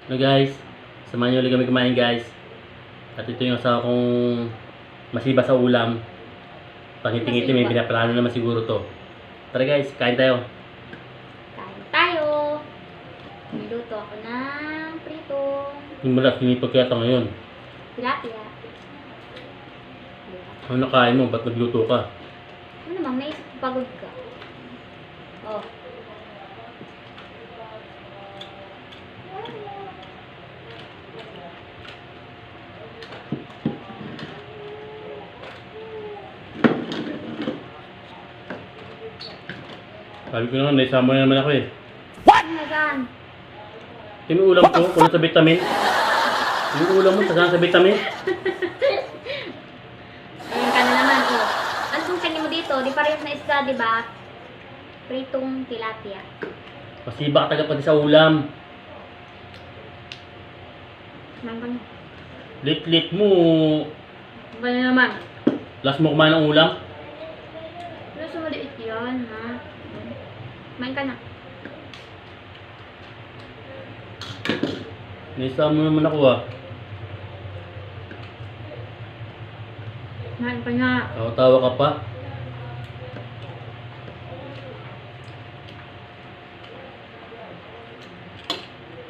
Hello guys, samahan nyo ulit kami kumain guys. At ito yung asawa kong masiba sa ulam. Pangiti-ngiti, may pinaplano naman siguro to. Tara guys, kain tayo. Kain tayo. Niluto ako ng pritong Yung mula, sinipag kaya ito ngayon. tilapia. Ano nakain mo? Ba't nagluto ka? Ano namang naisip ko pagod ka? Oh. Sabi ko naman, naisama na naman ako eh. Ano na saan? Yung ulam ko, kulang sa vitamin. Yung ulam mo, sasama sa vitamin. Ayan ka na naman, oh. Ano kung kanya mo dito? Di parehas na isda, di ba? Pritong tilapia. Masiba ka taga pati sa ulam. Naman. Lit-lit mo. Ba na naman? Last mo kumain ng ulam. Ano sa maliit yan, ha? Kumain ka na. Naisama mo naman ako ah. Kumain ka na. Tawa-tawa ka pa.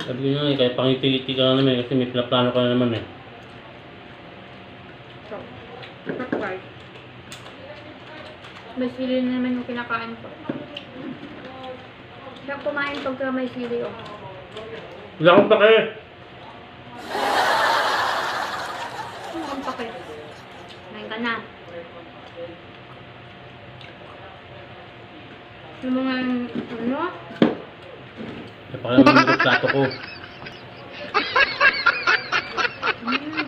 Sabi ko nga eh, kahit pangiti-ngiti ka na naman kasi may pinaplano ka na naman eh. So, surprise. May sili na naman yung kinakain ko. Siya kumain pagka may sili, oh. Wala akong pake! Ano ang pakit? Kumain ka na. Yung mga, ano? Napaka naman yung plato ko.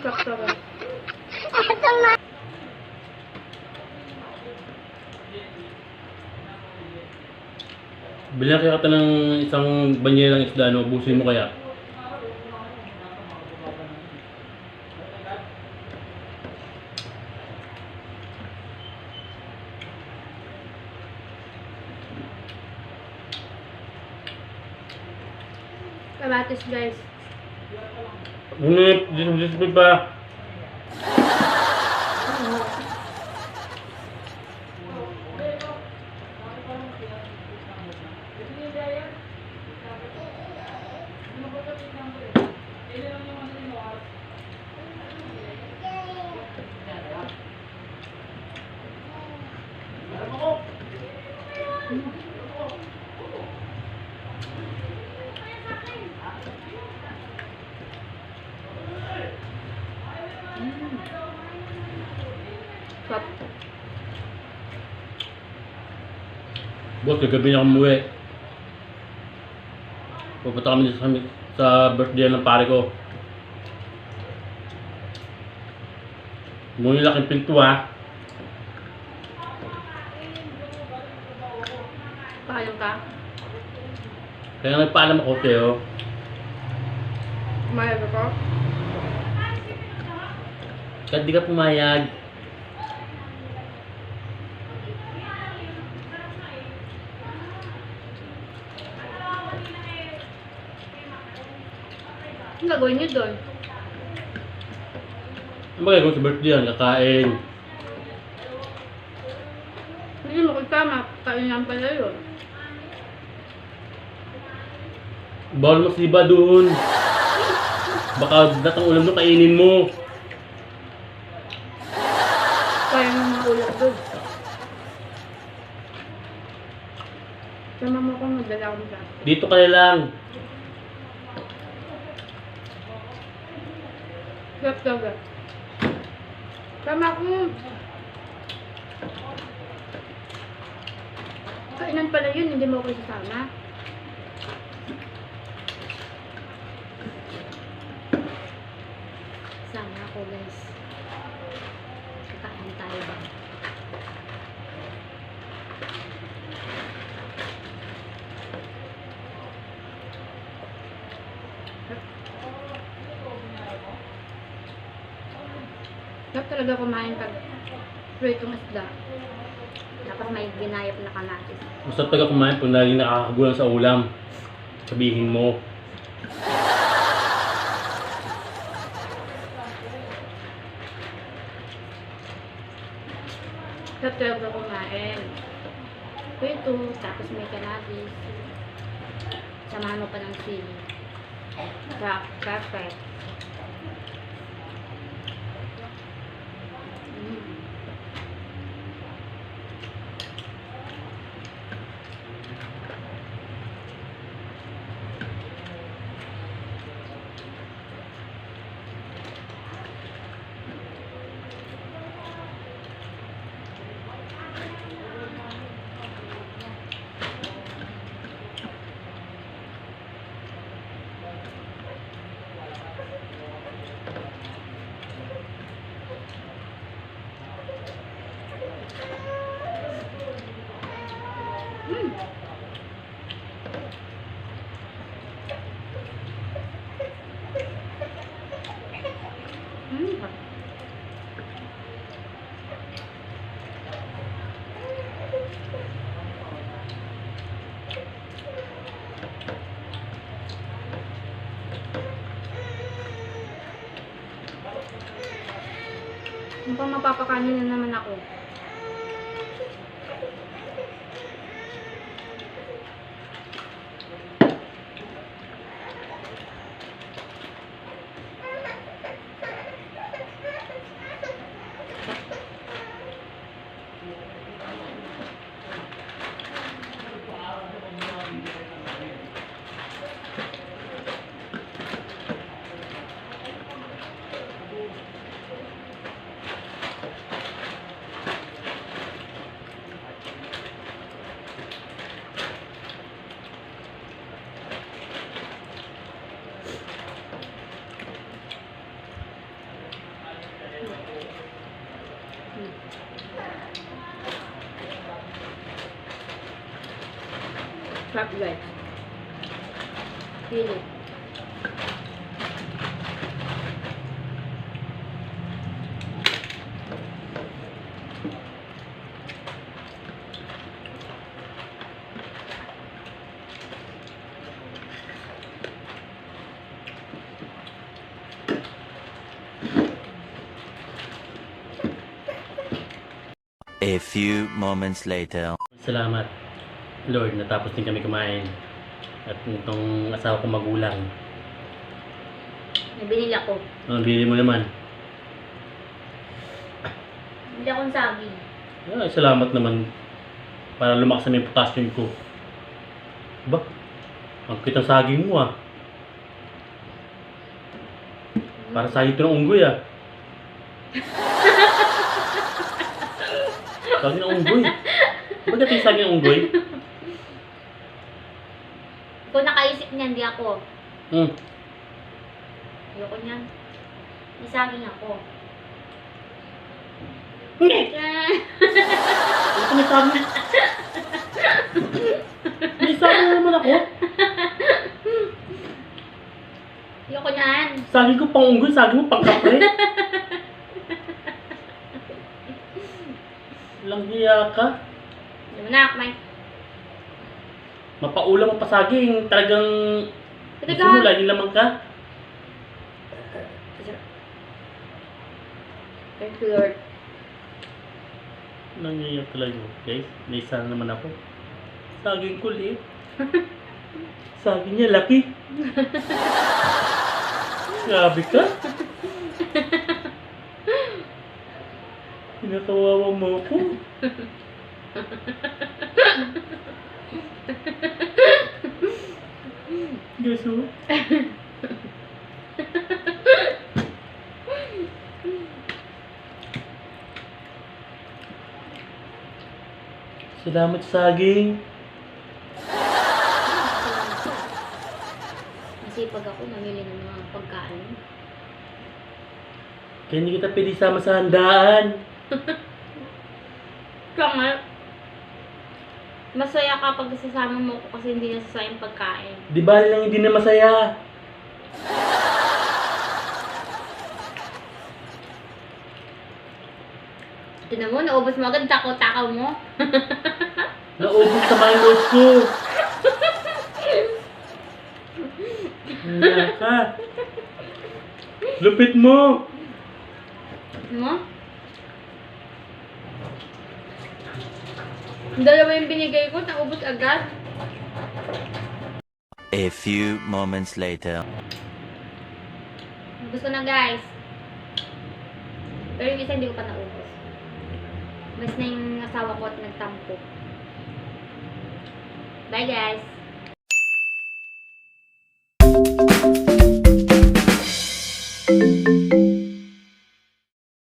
Sakto ba? Bilhan kaya kita ng isang banyelang isda, no? Ubusin mo kaya? Kamatis, guys. Ngunit, disipin pa. Stop. Boss, kagabi na ako umuwi. Pupunta kami sa birthday ng pare ko. Muna laking pinto ha. Paalam ka? Kaya nagpaalam ako sa'yo. Kumayag ako? Kahit di ka pumayag. Ano gagawin niyo doon? Ano ba gagawin sa birthday yan? Kakain. Hindi mo kasama. Kain lang pala yun. Bawal masiba doon. Baka datang ulam doon kainin mo. Kaya mo mga ulam doon. Sama mo kung magdala ko sa Dito ka na lang. Gap daw. Sama ko. Kainan pala yun, hindi mo ako isasama. Sama ako, guys. Kakain tayo ba? Dapat talaga kumain pag pritong isda. Dapat may ginayap na kamatis. Masarap taga kumain pag laging nakakagulang sa ulam. Sabihin mo. Sarap talaga kumain. Prito, tapos may cannabis. Samahan mo pa ng sili. Perfect. Mm. Mm. Mm. Mukhang mapapakanin na naman ako. Sarap guys. Sili. A few moments later. Salamat, Lord, natapos din kami kumain. At itong asawa ko magulang. May binili ako. Ano, bili mo naman? Hindi akong saging. Ay, salamat naman. Para lumakas na yung potassium ko. Ba? Ang kitang saging mo ah. Para sa ito ng unggoy ah. Saging ng unggoy. Bakit yung saging ng unggoy? Ikaw nakaisip niyan, di ako. Ayoko niyan. May saging ako. Hindi! Ito may saging. May saging na naman ako. Ayoko niyan. Saging ko pang unggoy, saging mo pang kapre. Lang hiya ka. Hindi mo na, kumain. Mapaulam mo pa saging. Talagang gusto mo lagi lamang ka. Thank you, Lord. Nangyayang talaga guys. Naisa na naman ako. Saging ko liit. Saging niya laki. Grabe ka. Pinakawawa mo ako. Guys, oh. Salamat saging. Masipag ako, namili ng mga pagkain. Kaya hindi kita pwede sama sa handaan. Kaya nga, masaya kapag sasama mo ko kasi hindi nasasayang pagkain. Di ba lang hindi na masaya? Tinan mo, naubos mo agad, takaw mo. Naubos sa mga notes ko. Naka. Lupit mo. Ano mo? Yung dalawa yung binigay ko, naubos agad. A few moments later. Ubus ko na guys. Pero yung isa hindi ko pa naubos. Mas na yung asawa ko at nagtampo. Bye guys!